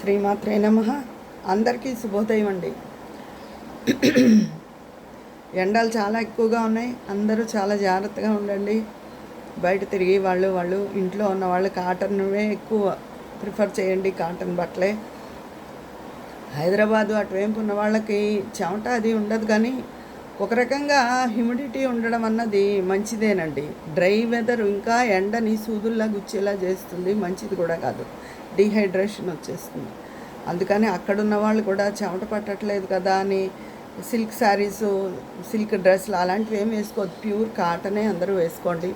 శ్రీమాత్రే నమః. అందరికీ శుభోదయం అండి. ఎండలు చాలా ఎక్కువగా ఉన్నాయి. అందరూ చాలా జాగ్రత్తగా ఉండండి. బయట తిరిగి వాళ్ళు ఇంట్లో ఉన్న వాళ్ళు కాటన్వే ఎక్కువ ప్రిఫర్ చేయండి. కాటన్ బట్టలే. హైదరాబాదు అటువైపు ఉన్న వాళ్ళకి చెమట అది ఉండదు, కానీ ఒక రకంగా హ్యూమిడిటీ ఉండడం అన్నది మంచిదేనండి. డ్రై వెదర్ ఇంకా ఎండని సూదుల్లా గుచ్చేలా చేస్తుంది, మంచిది కూడా కాదు. డీహైడ్రేషన్ వచ్చేస్తుంది. అందుకని అక్కడున్న వాళ్ళు కూడా చెమట పట్టట్లేదు కదా అని సిల్క్ శారీసు, సిల్క్ డ్రెస్సులు అలాంటివి ఏం వేసుకోవద్దు. ప్యూర్ కాటనే అందరూ వేసుకోండి.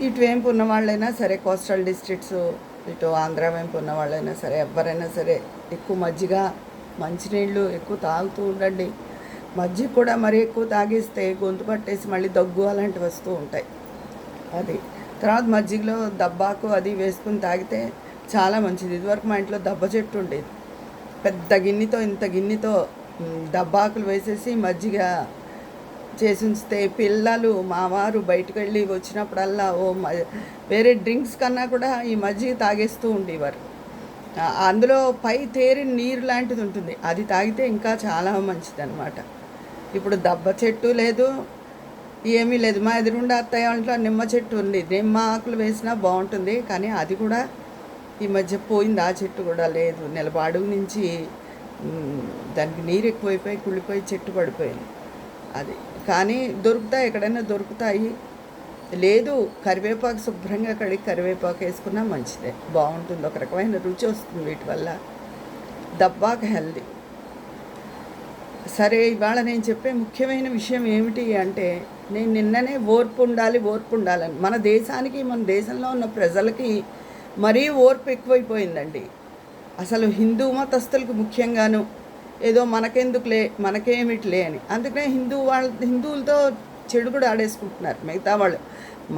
ఇటువైపు ఉన్న వాళ్ళైనా సరే, కోస్టల్ డిస్ట్రిక్ట్స్, ఇటు ఆంధ్ర వైపు ఉన్న వాళ్ళైనా సరే, ఎవరైనా సరే ఎక్కువ మజ్జిగ, మంచినీళ్ళు ఎక్కువ తాగుతూ ఉండండి. మజ్జిగ కూడా మరీ ఎక్కువ తాగేస్తే గొంతు పట్టేసి మళ్ళీ దగ్గు అలాంటివి వస్తూ ఉంటాయి. అది తర్వాత మజ్జిగలో దబ్బాకు అది వేసుకుని తాగితే చాలా మంచిది. ఇదివరకు మా ఇంట్లో దబ్బ చెట్టు ఉండేది. పెద్ద గిన్నెతో, ఇంత గిన్నెతో దబ్బాకులు వేసేసి మజ్జిగ చేసి ఉంచితే పిల్లలు, మా వారు బయటకు వెళ్ళి వచ్చినప్పుడల్లా వేరే డ్రింక్స్ కన్నా కూడా ఈ మజ్జిగ తాగేస్తూ ఉండేవారు. అందులో పై తేరిన నీరు లాంటిది ఉంటుంది, అది తాగితే ఇంకా చాలా మంచిది అన్నమాట. ఇప్పుడు దబ్బ చెట్టు లేదు, ఏమీ లేదు. మా ఎదురుగుండా అత్తయ్య ఇంట్లో నిమ్మ చెట్టు ఉంది. నిమ్మ ఆకులు వేసినా బాగుంటుంది, కానీ అది కూడా ఈ మధ్య పోయింది. ఆ చెట్టు కూడా లేదు. అడుగు నుంచి దానికి నీరు ఎక్కువైపోయి కుళ్ళిపోయి చెట్టు పడిపోయింది. అది కానీ దొరుకుతాయి, ఎక్కడైనా దొరుకుతాయి. లేదు, కరివేపాకు శుభ్రంగా కడిగి కరివేపాకు వేసుకున్నా మంచిదే, బాగుంటుంది. ఒక రకమైన రుచి వస్తుంది వీటి వల్ల. దబ్బాకు హెల్దీ. సరే, ఇవాళ నేను చెప్పే ముఖ్యమైన విషయం ఏమిటి అంటే, నేను నిన్ననే ఓర్పు ఉండాలని, మన దేశానికి, మన దేశంలో ఉన్న ప్రజలకి మరీ ఓర్పు ఎక్కువైపోయిందండి. అసలు హిందూ మతస్థులకు ముఖ్యంగాను ఏదో మనకెందుకులే, మనకేమిటిలే అని. అందుకనే హిందువులతో చెడు కూడా ఆడేసుకుంటున్నారు మిగతా వాళ్ళు.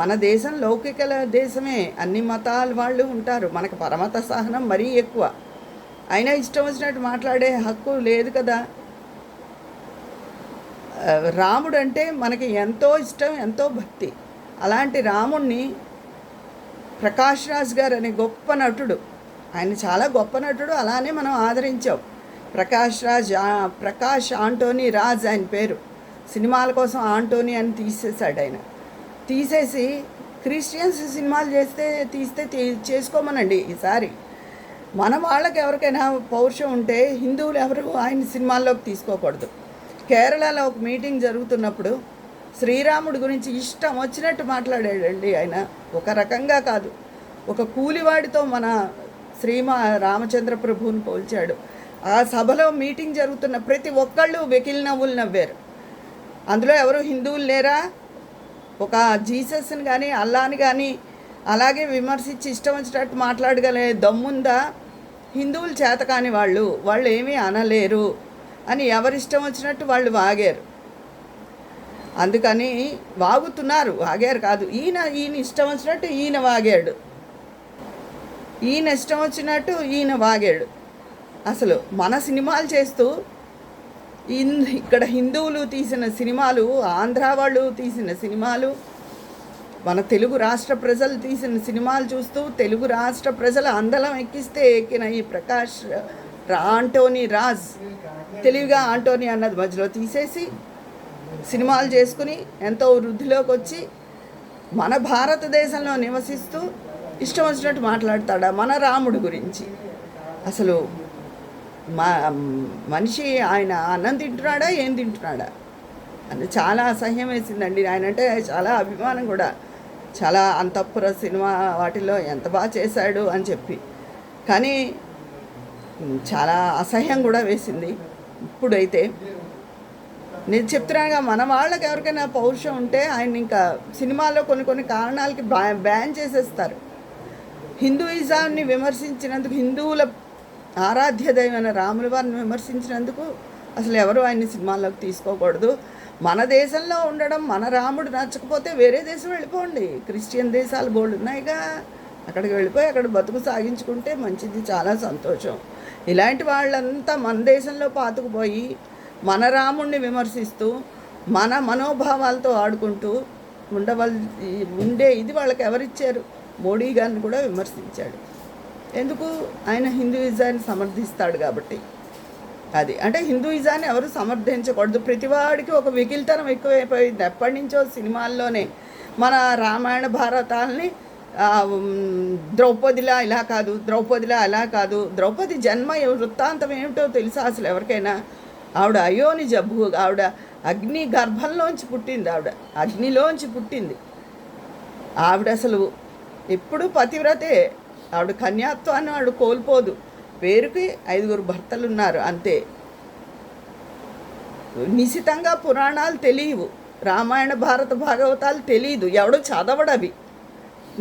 మన దేశం లౌకిక దేశమే, అన్ని మతాల వాళ్ళు ఉంటారు. మనకు పరమత సహనం మరీ ఎక్కువ. అయినా ఇష్టం వచ్చినట్టు మాట్లాడే హక్కు లేదు కదా. రాముడు అంటే మనకి ఎంతో ఇష్టం, ఎంతో భక్తి. అలాంటి రాముణ్ణి ప్రకాష్ రాజ్ గారు అనే గొప్ప నటుడు, ఆయన చాలా గొప్ప నటుడు, అలానే మనం ఆదరించాం. ప్రకాష్ ఆంటోనీ రాజ్ ఆయన పేరు. సినిమాల కోసం ఆంటోనీ అని తీసేశాడు ఆయన. తీసేసి క్రిస్టియన్స్ సినిమాలు తీస్తే చేసుకోమనండి ఈసారి. మన వాళ్ళకి ఎవరికైనా పౌరుషం ఉంటే హిందువులు ఎవరు ఆయన సినిమాల్లోకి తీసుకోకూడదు. కేరళలో ఒక మీటింగ్ జరుగుతున్నప్పుడు శ్రీరాముడి గురించి ఇష్టం వచ్చినట్టు మాట్లాడాడండి ఆయన. ఒక రకంగా కాదు, ఒక కూలివాడితో మన రామచంద్ర ప్రభువుని పోల్చాడు. ఆ సభలో మీటింగ్ జరుగుతున్న ప్రతి ఒక్కళ్ళు వెకిలి నవ్వులు నవ్వారు. అందులో ఎవరు హిందువులు లేరా? ఒక జీసస్ని కానీ అల్లాని కానీ అలాగే విమర్శించి ఇష్టం వచ్చినట్టు మాట్లాడగలే దమ్ముందా? హిందువులు చేత కాని వాళ్ళు ఏమీ అనలేరు అని ఎవరిష్టం వచ్చినట్టు వాళ్ళు వాగారు. అందుకని వాగారు కాదు, ఈయన ఇష్టం వచ్చినట్టు ఈయన వాగాడు. ఈయన ఇష్టం వచ్చినట్టు ఈయన వాగాడు. అసలు మన సినిమాలు చేస్తూ ఇక్కడ హిందువులు తీసిన సినిమాలు, ఆంధ్ర వాళ్ళు తీసిన సినిమాలు, మన తెలుగు రాష్ట్ర ప్రజలు తీసిన సినిమాలు చూస్తూ తెలుగు రాష్ట్ర ప్రజల అందలం ఎక్కిన ఈ ప్రకాష్ ఆంటోనీ రాజ్ తెలివిగా ఆంటోనీ అన్నది మధ్యలో తీసేసి సినిమాలు చేసుకుని ఎంతో వృద్ధిలోకి వచ్చి మన భారతదేశంలో నివసిస్తూ ఇష్టం వచ్చినట్టు మాట్లాడతాడా మన రాముడి గురించి? అసలు మనిషి ఆయన అన్నం తింటున్నాడా, ఏం తింటున్నాడా అని చాలా అసహ్యం వేసిందండి. ఆయన అంటే చాలా అభిమానం కూడా. చాలా అంతఃపుర సినిమా వాటిలో ఎంత బాగా చేశాడు అని చెప్పి, కానీ చాలా అసహ్యం కూడా వేసింది. ఇప్పుడైతే నేను చెప్తున్నాగా, మన వాళ్ళకి ఎవరికైనా పౌరుషం ఉంటే ఆయన ఇంకా సినిమాలో కొన్ని కారణాలకి బ్యాన్ చేసేస్తారు. హిందూయిజాన్ని విమర్శించినందుకు, హిందువుల ఆరాధ్య దైవమైన రాముల వారిని విమర్శించినందుకు అసలు ఎవరు ఆయన్ని సినిమాల్లోకి తీసుకోకూడదు. మన దేశంలో ఉండడం, మన రాముడు నచ్చకపోతే వేరే దేశం వెళ్ళిపోండి. క్రిస్టియన్ దేశాలు బోల్డ్ ఉన్నాయిగా, అక్కడికి వెళ్ళిపోయి అక్కడ బతుకు సాగించుకుంటే మంచిది, చాలా సంతోషం. ఇలాంటి వాళ్ళంతా మన దేశంలో పాతుకుపోయి మన రాముడిని విమర్శిస్తూ మన మనోభావాలతో ఆడుకుంటూ ఇది వాళ్ళకి ఎవరిచ్చారు? మోడీ గారిని కూడా విమర్శించాడు. ఎందుకు? ఆయన హిందూయిజాన్ని సమర్థిస్తాడు కాబట్టి. అది అంటే హిందూయిజాన్ని ఎవరు సమర్థించకూడదు. ప్రతివాడికి ఒక వెకిల్తనం ఎక్కువైపోయింది. ఎప్పటి నుంచో సినిమాల్లోనే మన రామాయణ భారతాలని ద్రౌపదిలా ఇలా కాదు, ద్రౌపదిలా అలా కాదు. ద్రౌపది జన్మ వృత్తాంతం ఏమిటో తెలుసా అసలు ఎవరికైనా? ఆవిడ అయోని జబ్బు, ఆవిడ అగ్ని గర్భంలోంచి పుట్టింది, ఆవిడ అగ్నిలోంచి పుట్టింది. ఆవిడ అసలు ఎప్పుడు పతివ్రతే. ఆవిడ కన్యాత్వాన్ని ఆవిడ కోల్పోదు. పేరుకి 5 భర్తలు ఉన్నారు అంతే. నిశితంగా పురాణాలు తెలియవు, రామాయణ భారత భాగవతాలు తెలియదు, ఎవడు చదవడవి.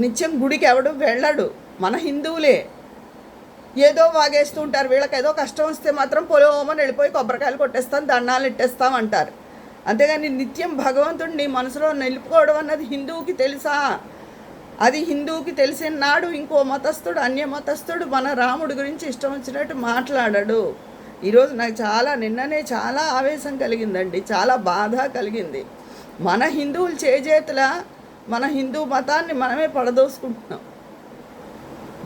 నిత్యం గుడికి ఎవడు వెళ్ళడు. మన హిందువులే ఏదో వాగేస్తూ ఉంటారు. వీళ్ళకి ఏదో కష్టం వస్తే మాత్రం పొలోమని వెళ్ళిపోయి కొబ్బరికాయలు కొట్టేస్తాం, దండాలు ఇట్టేస్తాం అంటారు. అంతేగాని నిత్యం భగవంతుడిని మనసులో నిలుపుకోవడం అన్నది హిందువుకి తెలుసా? అది హిందువుకి తెలిసిన నాడు ఇంకో మతస్థుడు, అన్య మతస్థుడు మన రాముడి గురించి ఇష్టం వచ్చినట్టు మాట్లాడాడు. ఈరోజు నాకు నిన్ననే చాలా ఆవేశం కలిగిందండి, చాలా బాధ కలిగింది. మన హిందువులు చేజేతుల మన హిందూ మతాన్ని మనమే పడదోసుకుంటున్నాం.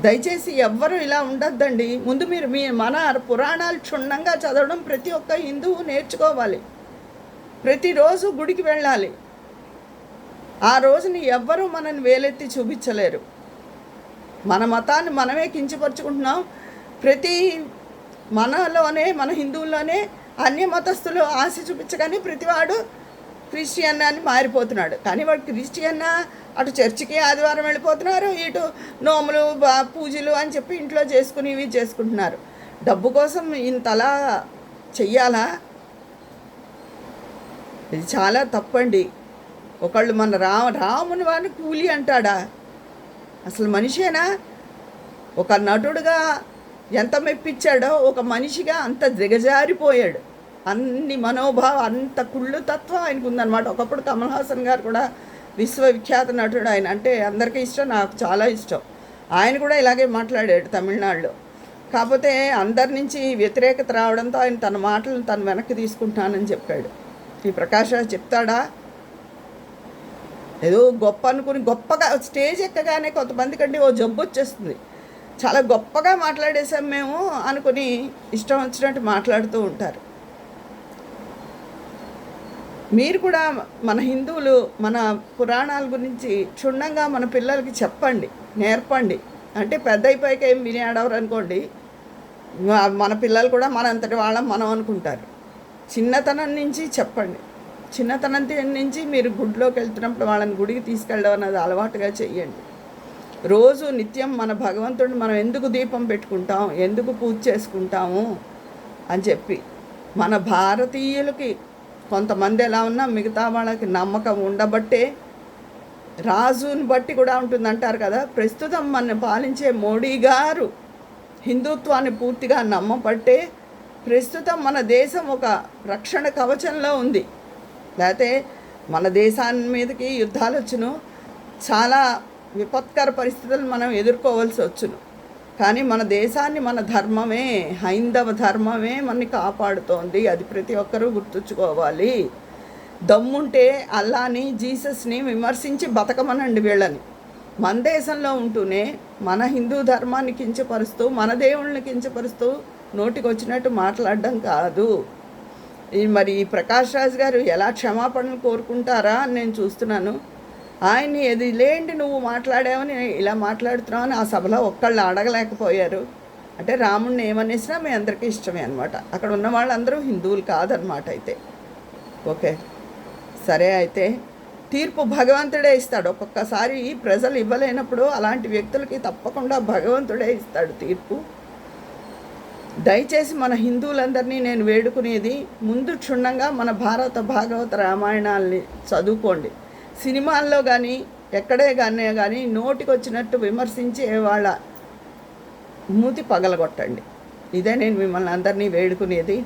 దయచేసి ఎవ్వరూ ఇలా ఉండద్దండి. ముందు మీరు మన పురాణాలు క్షుణ్ణంగా చదవడం ప్రతి ఒక్క హిందువు నేర్చుకోవాలి. ప్రతిరోజు గుడికి వెళ్ళాలి. ఆ రోజుని ఎవ్వరూ మనల్ని వేలెత్తి చూపించలేరు. మన మతాన్ని మనమే కించపరుచుకుంటున్నాం. ప్రతి మనలోనే, మన హిందువుల్లోనే అన్య మతస్థులు ఆశ చూపించగానే ప్రతివాడు క్రిస్టియన్ అని మారిపోతున్నాడు. కానీ వాడు క్రిస్టియన్ అటు చర్చికి ఆదివారం వెళ్ళిపోతున్నారు, ఇటు నోములు పూజలు అని చెప్పి ఇంట్లో చేసుకుని ఇవి చేసుకుంటున్నారు. డబ్బు కోసం ఇంతలా చెయ్యాలా? ఇది చాలా తప్పండి. ఒకళ్ళు మన రాముని వారిని కూలి అంటాడా? అసలు మనిషేనా? ఒక నటుడుగా ఎంత మెప్పించాడో ఒక మనిషిగా అంత దిగజారిపోయాడు. అన్ని మనోభావం, అంత కుళ్ళు తత్వం ఆయనకు ఉందన్నమాట. ఒకప్పుడు కమల్ హాసన్ గారు కూడా విశ్వవిఖ్యాత నటుడు ఆయన, అంటే అందరికీ ఇష్టం, నాకు చాలా ఇష్టం. ఆయన కూడా ఇలాగే మాట్లాడాడు తమిళనాడులో. కాకపోతే అందరి నుంచి వ్యతిరేకత రావడంతో ఆయన తన మాటలను తను వెనక్కి తీసుకుంటానని చెప్పాడు. ఈ ప్రకాష్ రాజ్ చెప్తాడా? ఏదో గొప్ప అనుకుని గొప్పగా స్టేజ్ ఎక్కగానే కొంతమందికంటే ఓ జబ్బు వచ్చేస్తుంది. చాలా గొప్పగా మాట్లాడేసాం మేము అనుకుని ఇష్టం వచ్చినట్టు మాట్లాడుతూ ఉంటారు. మీరు కూడా మన హిందువులు మన పురాణాల గురించి క్షుణ్ణంగా మన పిల్లలకి చెప్పండి, నేర్పండి. అంటే పెద్ద అయిపోయాక ఏం విని ఆడవరు అనుకోండి, మన పిల్లలు కూడా మనంతటి వాళ్ళం మనం అనుకుంటారు. చిన్నతనం నుంచి చెప్పండి. చిన్నతనం నుంచి మీరు గుడిలోకి వెళ్తున్నప్పుడు వాళ్ళని గుడికి తీసుకెళ్ళడం అన్నది అలవాటుగా చెయ్యండి. రోజు నిత్యం మన భగవంతుడిని మనం ఎందుకు దీపం పెట్టుకుంటాం, ఎందుకు పూజ చేసుకుంటాము అని చెప్పి మన భారతీయులకి కొంతమంది ఎలా ఉన్నా మిగతా వాళ్ళకి నమ్మకం ఉండబట్టే, రాజుని బట్టి కూడా ఉంటుందంటారు కదా. ప్రస్తుతం మన పాలించే మోడీ గారు హిందుత్వాన్ని పూర్తిగా నమ్మబట్టే ప్రస్తుతం మన దేశం ఒక రక్షణ కవచంలో ఉంది. లేకపోతే మన దేశాన్ని మీదకి యుద్ధాలు వచ్చును, చాలా విపత్కర పరిస్థితులను మనం ఎదుర్కోవాల్సి వచ్చును. కానీ మన దేశాన్ని, మన ధర్మమే, హైందవ ధర్మమే మనని కాపాడుతోంది. అది ప్రతి ఒక్కరూ గుర్తుంచుకోవాలి. దమ్ముంటే అల్లాని, జీసస్ని విమర్శించి బతకమనండి వీళ్ళని. మన దేశంలో ఉంటూనే మన హిందూ ధర్మాన్ని కించపరుస్తూ, మన దేవుళ్ళని కించపరుస్తూ నోటికి వచ్చినట్టు మాట్లాడడం కాదు. మరి ఈ ప్రకాష్ రాజ్ గారు ఎలా క్షమాపణలు కోరుకుంటారా అని నేను చూస్తున్నాను. ఆయన్ని ఏది లేండి నువ్వు మాట్లాడావని ఇలా మాట్లాడుతున్నావు అని ఆ సభలో ఒక్కళ్ళు అడగలేకపోయారు. అంటే రాముడిని ఏమనేసినా మీ అందరికీ ఇష్టమే అనమాట. అక్కడ ఉన్న వాళ్ళందరూ హిందువులు కాదనమాట. అయితే ఓకే, సరే. అయితే తీర్పు భగవంతుడే ఇస్తాడు. ఒక్కొక్కసారి ప్రజలు ఇవ్వలేనప్పుడు అలాంటి వ్యక్తులకి తప్పకుండా భగవంతుడే ఇస్తాడు తీర్పు. దయచేసి మన హిందువులందరినీ నేను వేడుకునేది, ముందు క్షుణ్ణంగా మన భారత భాగవత రామాయణాలని చదువుకోండి. సినిమాల్లో కానీ ఎక్కడే కానీ నోటికి వచ్చినట్టు విమర్శించే వాళ్ళ మూతి పగలగొట్టండి. ఇదే నేను మిమ్మల్ని అందరినీ వేడుకునేది.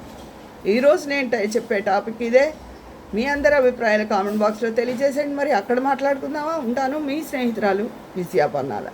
ఈరోజు నేను చెప్పే టాపిక్ ఇదే. మీ అందరి అభిప్రాయాలు కామెంట్ బాక్స్లో తెలియజేసేయండి. మరి అక్కడ మాట్లాడుకుందామా? ఉంటాను, మీ స్నేహితురాలు విజయ పన్నాల.